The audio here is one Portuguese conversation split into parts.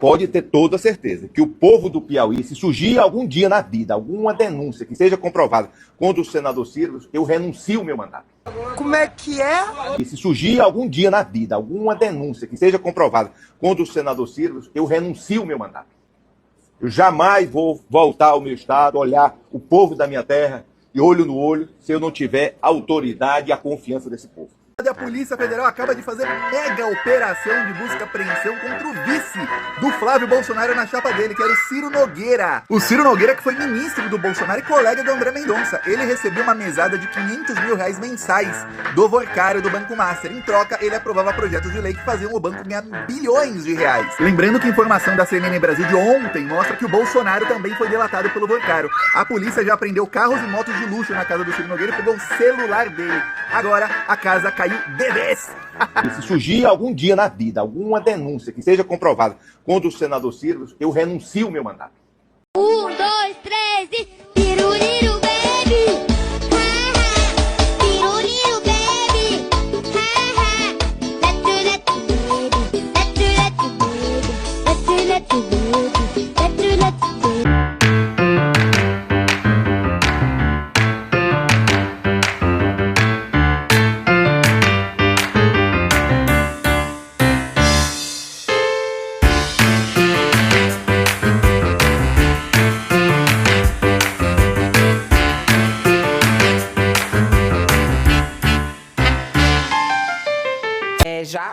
pode ter toda a certeza que o povo do Piauí, se surgir algum dia na vida alguma denúncia que seja comprovada contra o senador Ciro, eu renuncio o meu mandato. Como é que é? E se surgir algum dia na vida alguma denúncia que seja comprovada contra o senador Ciro, eu renuncio o meu mandato. Eu jamais vou voltar ao meu estado, olhar o povo da minha terra e olho no olho se eu não tiver autoridade e a confiança desse povo. A Polícia Federal acaba de fazer mega operação de busca e apreensão contra o vice do Flávio Bolsonaro na chapa dele, que era o Ciro Nogueira. O Ciro Nogueira, que foi ministro do Bolsonaro e colega do André Mendonça. Ele recebeu uma mesada de R$500 mil mensais do Vorcário do Banco Master. Em troca, ele aprovava projetos de lei que faziam o banco ganhar bilhões de reais. Lembrando que informação da CNN Brasil de ontem mostra que o Bolsonaro também foi delatado pelo Vorcário. A polícia já apreendeu carros e motos de luxo na casa do Ciro Nogueira e pegou o celular dele. Agora, a casa caiu de vez. E se surgir algum dia na vida alguma denúncia que seja comprovada contra o senador Ciro, eu renuncio o meu mandato. 1, 2, 3 e piruliro baby. Piruliro baby. Let you baby. Let you baby.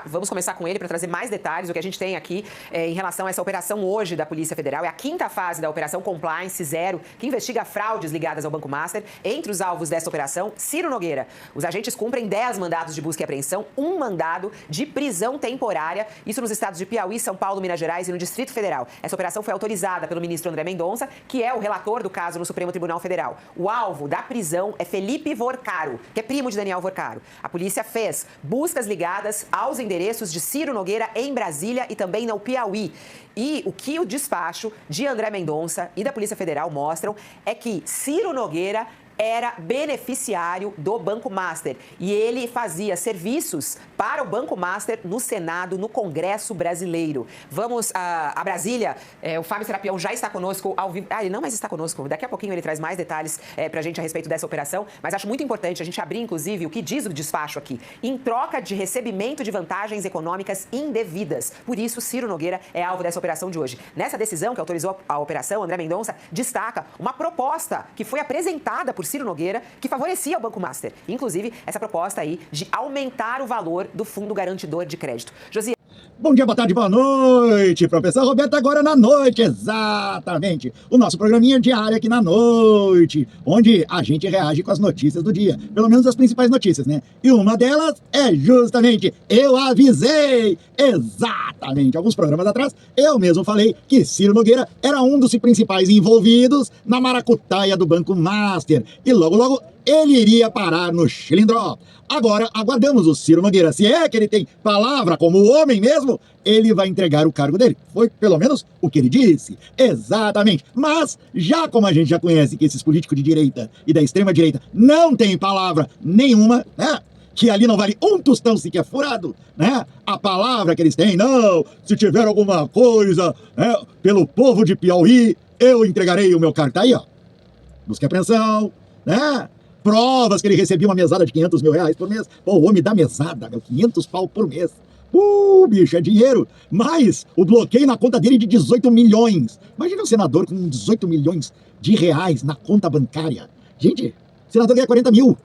Vamos começar com ele para trazer mais detalhes. O que a gente tem aqui em relação a essa operação hoje da Polícia Federal é a quinta fase da Operação Compliance Zero, que investiga fraudes ligadas ao Banco Master. Entre os alvos dessa operação, Ciro Nogueira. Os agentes cumprem 10 mandados de busca e apreensão, um mandado de prisão temporária, isso nos estados de Piauí, São Paulo, Minas Gerais e no Distrito Federal. Essa operação foi autorizada pelo ministro André Mendonça, que é o relator do caso no Supremo Tribunal Federal. O alvo da prisão é Felipe Vorcaro, que é primo de Daniel Vorcaro. A polícia fez buscas ligadas aos endereços de Ciro Nogueira em Brasília e também no Piauí. E o que o despacho de André Mendonça e da Polícia Federal mostram é que Ciro Nogueira era beneficiário do Banco Master e ele fazia serviços para o Banco Master no Senado, no Congresso Brasileiro. Vamos a Brasília. O Fábio Serapião já está conosco ao vivo. Ele não mais está conosco. Daqui a pouquinho ele traz mais detalhes para a gente a respeito dessa operação. Mas acho muito importante a gente abrir, inclusive, o que diz o despacho aqui. Em troca de recebimento de vantagens econômicas indevidas. Por isso, Ciro Nogueira é alvo dessa operação de hoje. Nessa decisão que autorizou a operação, André Mendonça destaca uma proposta que foi apresentada por Ciro Nogueira, que favorecia o Banco Master. Inclusive, essa proposta aí de aumentar o valor do Fundo Garantidor de Crédito. Josias. Bom dia, boa tarde, boa noite, professor Roberto, agora na noite, exatamente, o nosso programinha diário aqui na noite, onde a gente reage com as notícias do dia, pelo menos as principais notícias, né? E uma delas é justamente, eu avisei, exatamente, alguns programas atrás, eu mesmo falei que Ciro Nogueira era um dos principais envolvidos na maracutaia do Banco Master, e logo, logo, ele iria parar no Chilindró. Agora, aguardamos o Ciro Nogueira. Se é que ele tem palavra como homem mesmo, ele vai entregar o cargo dele. Foi pelo menos o que ele disse. Exatamente. Mas, já como a gente já conhece que esses políticos de direita e da extrema direita não têm palavra nenhuma, né? Que ali não vale um tostão sequer furado, né? A palavra que eles têm, não, se tiver alguma coisa, né, pelo povo de Piauí, eu entregarei o meu cargo. Tá aí, ó. Busca e apreensão, né? Provas que ele recebia uma mesada de R$500 mil por mês. Pô, o homem dá mesada, meu, 500 pau por mês. Bicho, é dinheiro. Mas o bloqueio na conta dele de 18 milhões. Imagina um senador com 18 milhões de reais na conta bancária. Gente, o senador ganha 40 mil. Como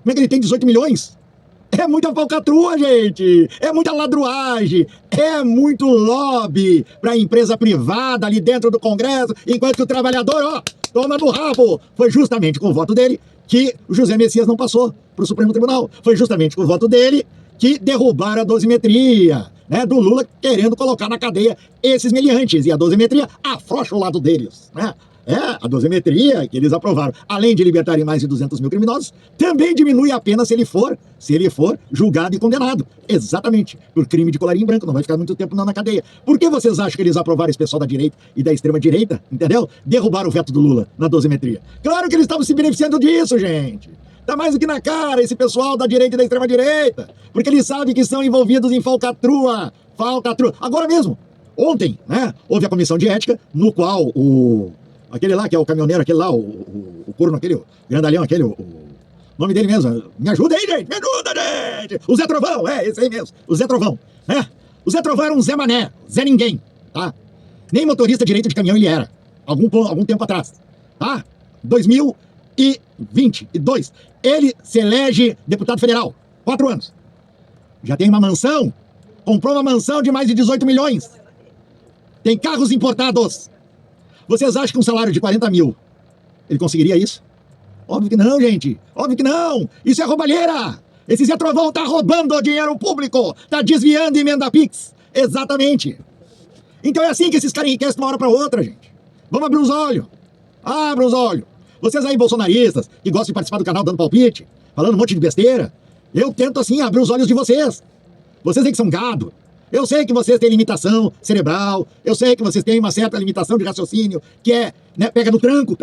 é que ele tem 18 milhões? É muita falcatrua, gente. É muita ladruagem. É muito lobby para empresa privada ali dentro do Congresso, enquanto que o trabalhador, ó, toma no rabo. Foi justamente com o voto dele que o José Messias não passou para o Supremo Tribunal. Foi justamente com o voto dele que derrubaram a dosimetria, né, do Lula querendo colocar na cadeia esses meliantes. E a dosimetria afrouxa o lado deles, né? A dosimetria que eles aprovaram, além de libertarem mais de 200 mil criminosos, também diminui a pena se ele for julgado e condenado. Exatamente, por crime de colarinho branco, não vai ficar muito tempo não na cadeia. Por que vocês acham que eles aprovaram esse pessoal da direita e da extrema direita, entendeu? Derrubaram o veto do Lula na dosimetria. Claro que eles estavam se beneficiando disso, gente. Tá mais do que na cara esse pessoal da direita e da extrema direita, porque eles sabem que são envolvidos em falcatrua. Agora mesmo, Ontem, né, houve a comissão de ética, no qual aquele lá que é o caminhoneiro, aquele lá, o corno, aquele, o grandalhão, aquele, o nome dele mesmo, me ajuda aí, gente, me ajuda, gente! O Zé Trovão, esse aí mesmo, o Zé Trovão, né? O Zé Trovão era um Zé Mané, Zé Ninguém, tá? Nem motorista direito de caminhão ele era, algum tempo atrás, tá? 2022, ele se elege deputado federal, 4 anos. Já tem uma mansão, comprou uma mansão de mais de 18 milhões. Tem carros importados. Vocês acham que um salário de 40 mil, ele conseguiria isso? Óbvio que não, gente. Óbvio que não. Isso é roubalheira. Esse Zé Trovão tá roubando o dinheiro público. Tá desviando emenda Pix. Exatamente. Então é assim que esses caras enriquecem de uma hora para outra, gente. Vamos abrir os olhos. Abra os olhos. Vocês aí, bolsonaristas, que gostam de participar do canal dando palpite, falando um monte de besteira, eu tento assim abrir os olhos de vocês. Vocês aí que são gado. Eu sei que vocês têm limitação cerebral, eu sei que vocês têm uma certa limitação de raciocínio, que é, né, pega no tranco,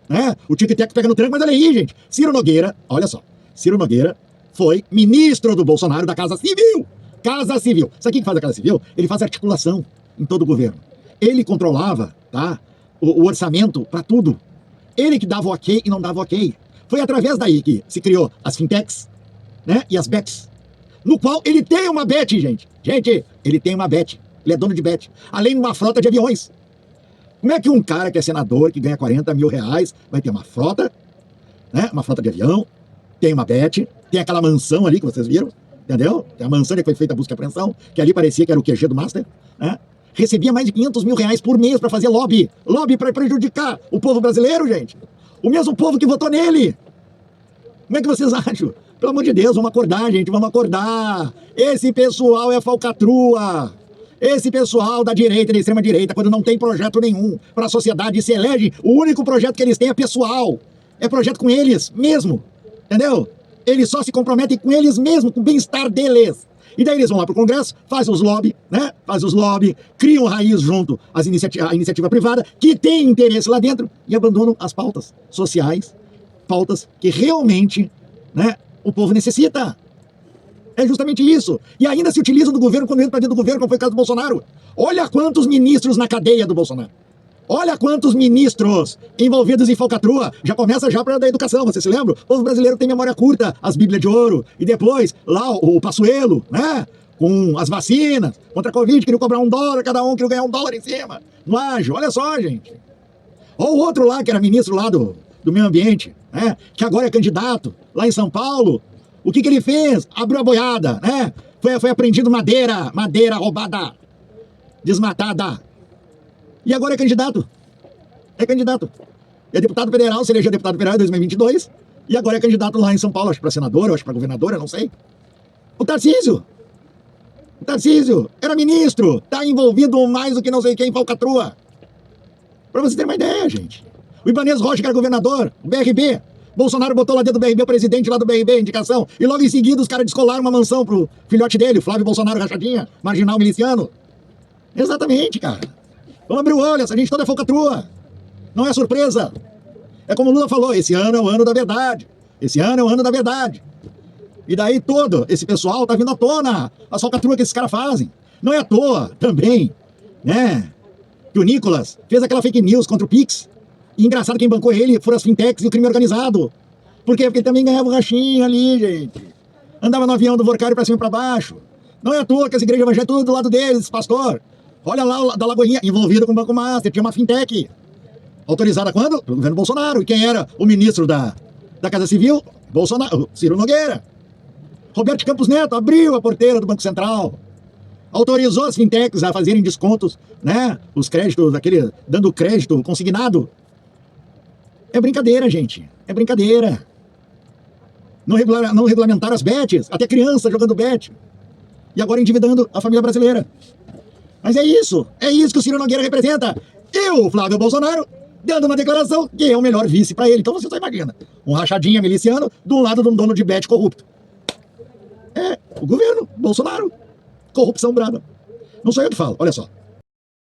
né? O tic-tac pega no tranco, mas olha aí, gente. Ciro Nogueira, olha só, Ciro Nogueira foi ministro do Bolsonaro da Casa Civil. Casa Civil. Sabe o que faz a Casa Civil? Ele faz articulação em todo o governo. Ele controlava, tá, o orçamento para tudo. Ele que dava o ok e não dava o ok. Foi através daí que se criou as fintechs, né, e as bets, no qual ele tem uma bet, gente. Gente, ele tem uma bet. Ele é dono de bet. Além de uma frota de aviões. Como é que um cara que é senador, que ganha 40 mil reais, vai ter uma frota, né? Uma frota de avião, tem uma bet, tem aquela mansão ali que vocês viram, entendeu? Tem a mansão que foi feita a busca e apreensão, que ali parecia que era o QG do Master, né? Recebia mais de 500 mil reais por mês para fazer lobby. Lobby para prejudicar o povo brasileiro, gente. O mesmo povo que votou nele. Como é que vocês acham? Pelo amor de Deus, vamos acordar, gente, vamos acordar. Esse pessoal é falcatrua. Esse pessoal da direita e da extrema-direita, quando não tem projeto nenhum para a sociedade, se elege, o único projeto que eles têm é pessoal. É projeto com eles mesmo, entendeu? Eles só se comprometem com eles mesmos, com o bem-estar deles. E daí eles vão lá pro Congresso, fazem os lobby, né? Fazem os lobby, criam raiz junto à iniciativa privada, que tem interesse lá dentro, e abandonam as pautas sociais, pautas que realmente, né, o povo necessita. É justamente isso. E ainda se utilizam do governo quando entra para dentro do governo, como foi o caso do Bolsonaro. Olha quantos ministros na cadeia do Bolsonaro. Olha quantos ministros envolvidos em falcatrua. Já começa já para da educação, você se lembra? O povo brasileiro tem memória curta, as bíblias de ouro. E depois, lá o Pazuello, né? Com as vacinas, contra a Covid, queriam cobrar $1, cada um queria ganhar $1 em cima. No ágio, olha só, gente. Ou o outro lá, que era ministro lá do meio ambiente, né? Que agora é candidato lá em São Paulo. O que ele fez? Abriu a boiada, né? Foi apreendido madeira roubada, desmatada. E agora é candidato. É candidato. É deputado federal, se elegeu deputado federal em 2022. E agora é candidato lá em São Paulo, acho que para senador, acho que para governadora, não sei. O Tarcísio era ministro, tá envolvido mais do que não sei quem em falcatrua. Para você ter uma ideia, gente. O Ibanez Rocha, que era governador, o BRB. Bolsonaro botou lá dentro do BRB, o presidente lá do BRB, indicação. E logo em seguida os caras descolaram uma mansão pro filhote dele, o Flávio Bolsonaro Rachadinha, marginal miliciano. Exatamente, cara. Vamos abrir o olho, essa gente toda é falcatrua. Não é surpresa. É como o Lula falou, esse ano é o ano da verdade. Esse ano é o ano da verdade. E daí todo esse pessoal tá vindo à tona. A falcatrua que esses caras fazem. Não é à toa também, né? Que o Nicolas fez aquela fake news contra o Pix. E engraçado, quem bancou ele foram as fintechs e o crime organizado. Por quê? Porque ele também ganhava um rachinho ali, gente. Andava no avião do Vorcário pra cima e pra baixo. Não é à toa que as igrejas evangélicas tudo do lado deles, pastor. Olha lá o da Lagoinha, envolvido com o Banco Master, tinha uma fintech. Autorizada quando? Pelo governo Bolsonaro. E quem era o ministro da Casa Civil? Bolsonaro, Ciro Nogueira. Roberto Campos Neto abriu a porteira do Banco Central. Autorizou as fintechs a fazerem descontos, né? Os créditos, dando crédito consignado. É brincadeira, gente. É brincadeira. Não regulamentaram as bets, até criança jogando bet. E agora endividando a família brasileira. Mas é isso que o Ciro Nogueira representa. E o Flávio Bolsonaro dando uma declaração que é o melhor vice para ele. Então você só imagina, um rachadinha miliciano do lado de um dono de bet corrupto. É, o governo, Bolsonaro, corrupção brava. Não sou eu que falo, olha só.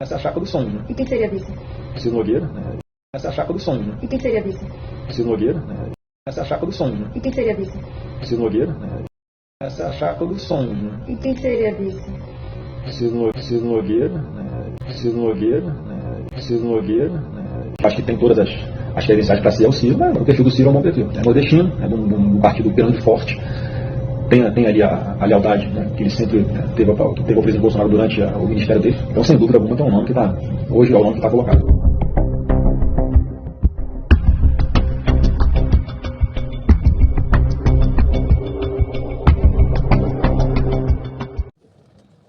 Essa é a chapa do sonho, né? E quem seria vice? Ciro Nogueira, né? Essa é a chapa do sonho, né? E quem seria vice? Ciro Nogueira, né? Essa é a chapa do sonho, né? E quem seria vice? Ciro Nogueira, né? Essa é a chapa do sonho, né? E quem seria vice? Ciro Nogueira, né? Ciro Nogueira. Acho que tem todas as credenciais para ser o Ciro, mas o perfil do Ciro é um bom perfil. É nordestino, é de um partido grande e forte. Tem ali a lealdade, né, que ele sempre teve ao presidente Bolsonaro durante o ministério dele. Então, sem dúvida alguma, é um nome que hoje é o nome que está colocado.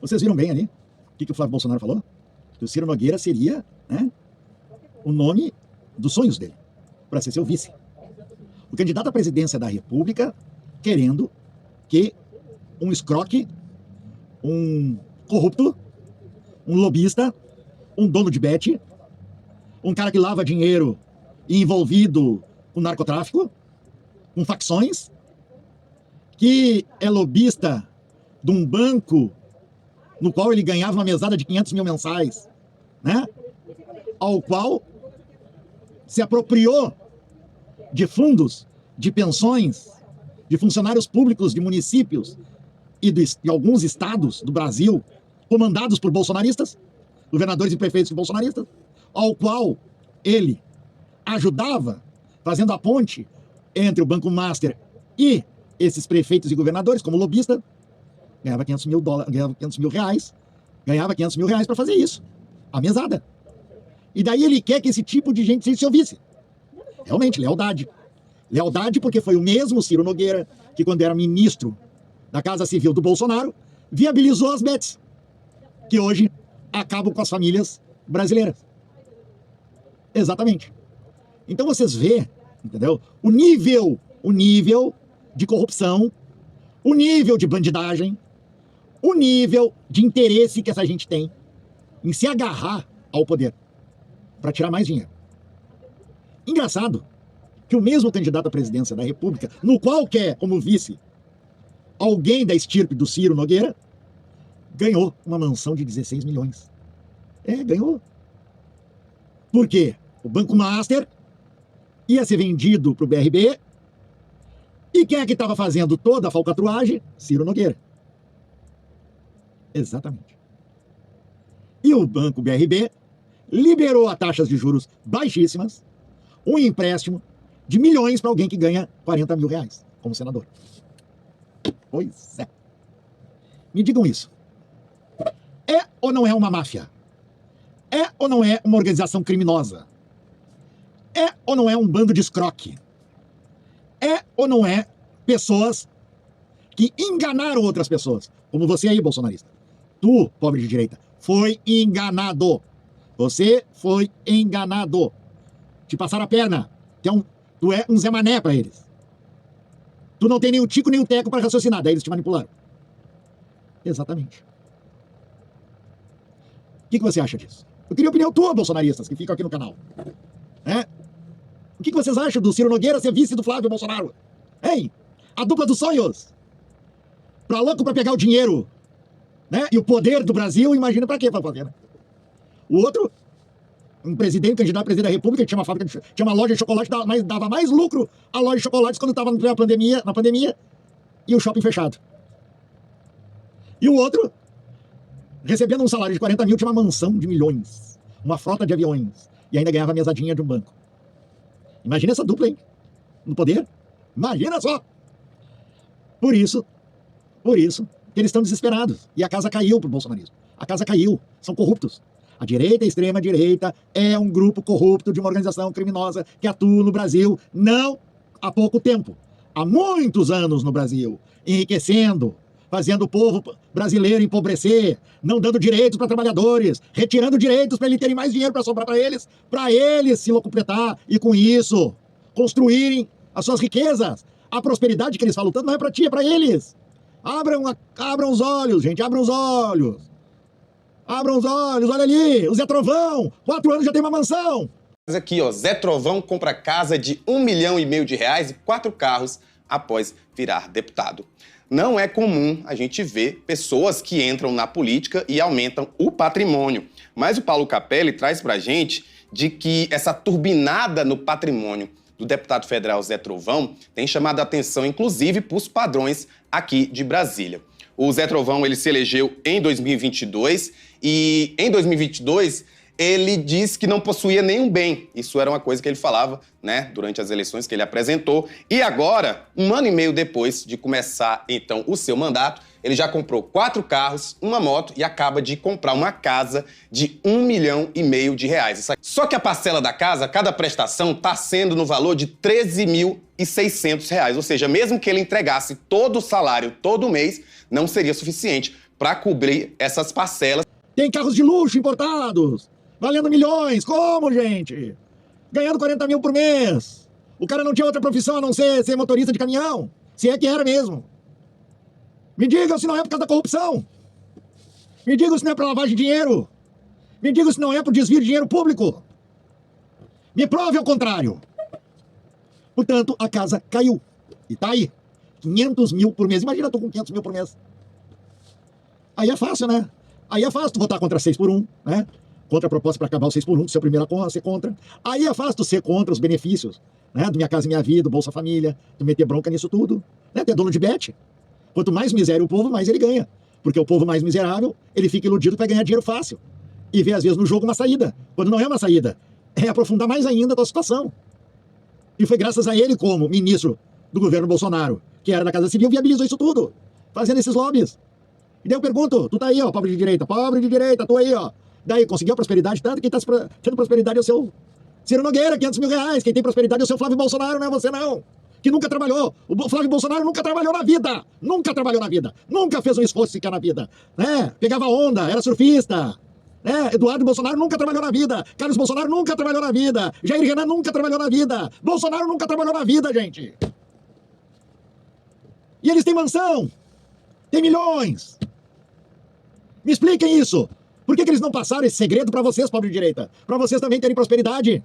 Vocês viram bem ali o que o Flávio Bolsonaro falou? Que o Ciro Nogueira seria, né, o nome dos sonhos dele, para ser seu vice. O candidato à presidência da República querendo que um escroque, um corrupto, um lobista, um dono de bet, um cara que lava dinheiro e envolvido com narcotráfico, com facções, que é lobista de um banco no qual ele ganhava uma mesada de 500 mil mensais, né? Ao qual se apropriou de fundos, de pensões, de funcionários públicos de municípios e de alguns estados do Brasil, comandados por bolsonaristas, governadores e prefeitos bolsonaristas, ao qual ele ajudava, fazendo a ponte entre o Banco Master e esses prefeitos e governadores, como lobista, ganhava 500 mil reais para fazer isso, a mesada. E daí ele quer que esse tipo de gente seja seu vice. Realmente, lealdade. Lealdade porque foi o mesmo Ciro Nogueira que, quando era ministro da Casa Civil do Bolsonaro, viabilizou as bets, que hoje acabam com as famílias brasileiras. Exatamente. Então vocês vê, entendeu? O nível de corrupção, o nível de bandidagem, o nível de interesse que essa gente tem em se agarrar ao poder para tirar mais dinheiro. Engraçado que o mesmo candidato à presidência da República, no qual quer como vice alguém da estirpe do Ciro Nogueira, ganhou uma mansão de 16 milhões. Ganhou. Por quê? O Banco Master ia ser vendido para o BRB e quem é que estava fazendo toda a falcatruagem? Ciro Nogueira. Exatamente. E o Banco BRB liberou a taxas de juros baixíssimas, um empréstimo de milhões para alguém que ganha 40 mil reais como senador. Pois é. Me digam isso. É ou não é uma máfia? É ou não é uma organização criminosa? É ou não é um bando de escroque? É ou não é pessoas que enganaram outras pessoas? Como você aí, bolsonarista. Tu, pobre de direita, foi enganado. Você foi enganado. Te passaram a perna. Tu é um Zé Mané pra eles. Tu não tem nem o tico nem o teco para raciocinar. Daí eles te manipularam. Exatamente. O que você acha disso? Eu queria a opinião tua, bolsonaristas, que ficam aqui no canal. O que vocês acham do Ciro Nogueira ser vice do Flávio Bolsonaro? Hein? A dupla dos sonhos. Pra louco pra pegar o dinheiro, né? E o poder do Brasil, imagina pra quê pra fazer, né? O outro, um candidato a presidente da República, que tinha uma loja de chocolate, dava mais lucro a loja de chocolates quando estava na pandemia, e o shopping fechado. E o outro, recebendo um salário de 40 mil, tinha uma mansão de milhões, uma frota de aviões, e ainda ganhava a mesadinha de um banco. Imagina essa dupla, hein? No poder. Imagina só! Por isso que eles estão desesperados. E a casa caiu pro bolsonarismo. A casa caiu. São corruptos. A direita e a extrema-direita é um grupo corrupto de uma organização criminosa que atua no Brasil não há pouco tempo. Há muitos anos no Brasil. Enriquecendo, fazendo o povo brasileiro empobrecer, não dando direitos para trabalhadores, retirando direitos para eles terem mais dinheiro para sobrar para eles se locupletar e com isso construírem as suas riquezas. A prosperidade que eles falam tanto não é para ti, é para eles. Abram os olhos, gente, abram os olhos. Abram os olhos, olha ali, o Zé Trovão, 4 anos já tem uma mansão. Aqui, ó, Zé Trovão compra casa de R$1,5 milhão e 4 carros após virar deputado. Não é comum a gente ver pessoas que entram na política e aumentam o patrimônio. Mas o Paulo Capelli traz pra gente de que essa turbinada no patrimônio do deputado federal Zé Trovão tem chamado a atenção, inclusive, para os padrões aqui de Brasília. O Zé Trovão, ele se elegeu em 2022 e em 2022 ele disse que não possuía nenhum bem. Isso era uma coisa que ele falava, né, durante as eleições que ele apresentou. E agora, 1 ano e meio depois de começar, então, o seu mandato, ele já comprou 4 carros, uma moto e acaba de comprar uma casa de R$ 1,5 milhão de reais. Só que a parcela da casa, cada prestação, está sendo no valor de R$ 13.600. Ou seja, mesmo que ele entregasse todo o salário todo mês, não seria suficiente para cobrir essas parcelas. Tem carros de luxo importados, valendo milhões. Como, gente? Ganhando 40 mil por mês. O cara não tinha outra profissão a não ser motorista de caminhão. Se é que era mesmo. Me digam se não é por causa da corrupção. Me digam se não é por lavagem de dinheiro. Me digam se não é por desvio de dinheiro público. Me prove ao contrário. Portanto, a casa caiu. E tá aí. 500 mil por mês. Imagina, eu tô com 500 mil por mês. Aí é fácil, né? Aí é fácil tu votar contra 6x1, né? Contra a proposta para acabar o 6x1, ser a primeira a ser contra. Aí é fácil tu ser contra os benefícios, né? Do Minha Casa Minha Vida, do Bolsa Família, tu meter bronca nisso tudo, né? Tu é dono de bet. Quanto mais miséria o povo, mais ele ganha. Porque o povo mais miserável, ele fica iludido que vai ganhar dinheiro fácil. E vê, às vezes, no jogo uma saída. Quando não é uma saída, é aprofundar mais ainda a tua situação. E foi graças a ele, como ministro do governo Bolsonaro, que era da Casa Civil, viabilizou isso tudo, fazendo esses lobbies. E daí eu pergunto, tu tá aí, ó, pobre de direita, tu aí, ó. Daí, conseguiu a prosperidade tanto, quem tá tendo prosperidade é o seu Ciro Nogueira, 500 mil reais. Quem tem prosperidade é o seu Flávio Bolsonaro, não é você não. Que nunca trabalhou. O Flávio Bolsonaro nunca trabalhou na vida. Nunca trabalhou na vida. Nunca fez um esforço sequer na vida. Né? Pegava onda, era surfista. Né? Eduardo Bolsonaro nunca trabalhou na vida. Carlos Bolsonaro nunca trabalhou na vida. Jair Renan nunca trabalhou na vida. Bolsonaro nunca trabalhou na vida, gente. E eles têm mansão. Tem milhões. Me expliquem isso. Por que eles não passaram esse segredo para vocês, pobre de direita? Para vocês também terem prosperidade.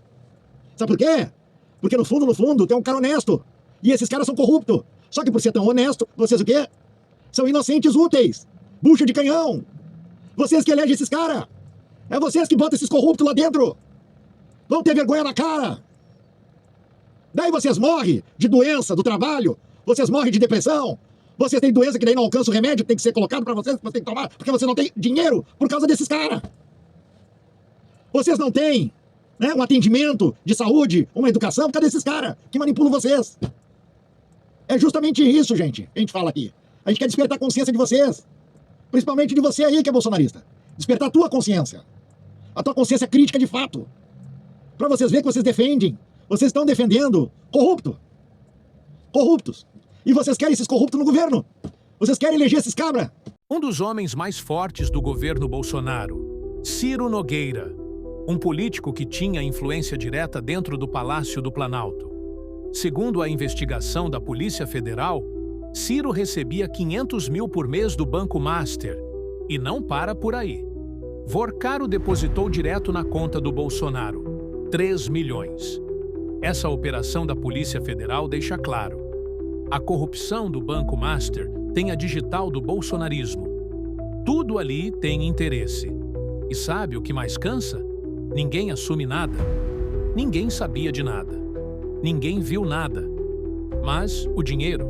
Sabe por quê? Porque no fundo, tem um cara honesto. E esses caras são corruptos. Só que por ser tão honesto, vocês o quê? São inocentes úteis. Bucha de canhão. Vocês que elegem esses caras. É vocês que botam esses corruptos lá dentro. Vão ter vergonha na cara. Daí vocês morrem de doença do trabalho. Vocês morrem de depressão. Vocês têm doença que daí não alcança o remédio que tem que ser colocado para vocês, que vocês têm que tomar, porque você não tem dinheiro por causa desses caras. Vocês não têm, né, um atendimento de saúde, uma educação por causa desses caras que manipulam vocês. É justamente isso, gente, que a gente fala aqui. A gente quer despertar a consciência de vocês. Principalmente de você aí que é bolsonarista. Despertar a tua consciência. A tua consciência crítica de fato. Para vocês verem que vocês defendem. Vocês estão defendendo corruptos. E vocês querem esses corruptos no governo? Vocês querem eleger esses cabra? Um dos homens mais fortes do governo Bolsonaro, Ciro Nogueira, um político que tinha influência direta dentro do Palácio do Planalto. Segundo a investigação da Polícia Federal, Ciro recebia 500 mil por mês do Banco Master. E não para por aí. Vorcaro depositou direto na conta do Bolsonaro 3 milhões. Essa operação da Polícia Federal deixa claro: a corrupção do Banco Master tem a digital do bolsonarismo. Tudo ali tem interesse. E sabe o que mais cansa? Ninguém assume nada. Ninguém sabia de nada. Ninguém viu nada. Mas o dinheiro?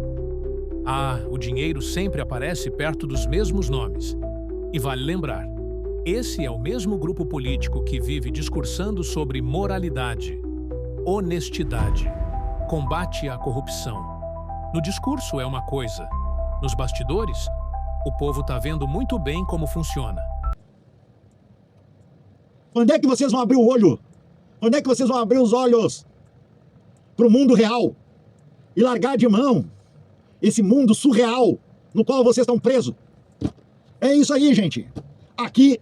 O dinheiro sempre aparece perto dos mesmos nomes. E vale lembrar, esse é o mesmo grupo político que vive discursando sobre moralidade, honestidade, combate à corrupção. No discurso é uma coisa. Nos bastidores, o povo tá vendo muito bem como funciona. Quando é que vocês vão abrir o olho? Quando é que vocês vão abrir os olhos pro mundo real? E largar de mão esse mundo surreal no qual vocês estão presos? É isso aí, gente. Aqui,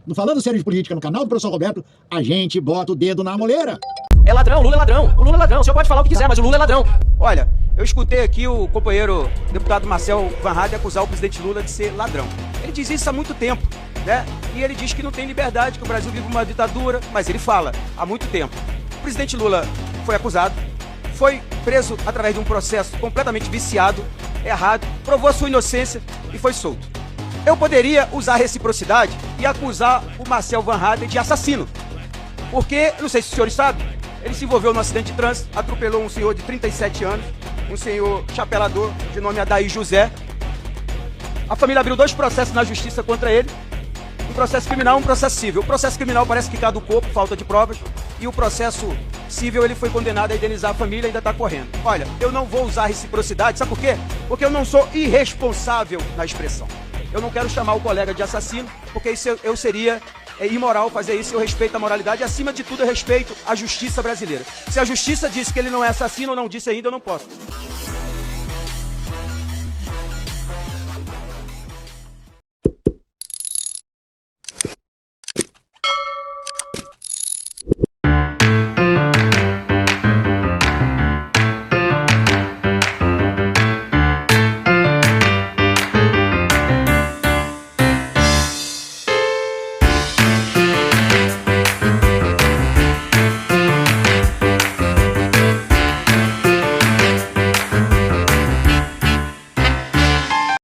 no Falando Sério de Política, no canal do Professor Roberto, a gente bota o dedo na moleira. É ladrão, Lula é ladrão. O Lula é ladrão. O senhor pode falar o que quiser, mas o Lula é ladrão. Olha, eu escutei aqui o companheiro deputado Marcel Van Hatten acusar o presidente Lula de ser ladrão. Ele diz isso há muito tempo, né? E ele diz que não tem liberdade, que o Brasil vive uma ditadura, mas ele fala há muito tempo. O presidente Lula foi acusado, foi preso através de um processo completamente viciado, errado, provou a sua inocência e foi solto. Eu poderia usar a reciprocidade e acusar o Marcel Van Hatten de assassino. Porque, não sei se os senhores sabem, ele se envolveu num acidente de trânsito, atropelou um senhor de 37 anos, um senhor chapelador de nome Adair José. A família abriu 2 processos na justiça contra ele. Um processo criminal e um processo civil. O processo criminal parece que caducou por falta de provas. E o processo civil, ele foi condenado a indenizar a família e ainda está correndo. Olha, eu não vou usar reciprocidade, sabe por quê? Porque eu não sou irresponsável na expressão. Eu não quero chamar o colega de assassino, porque isso eu seria imoral fazer isso. Eu respeito a moralidade e, acima de tudo, eu respeito a justiça brasileira. Se a justiça disse que ele não é assassino ou não disse ainda, eu não posso.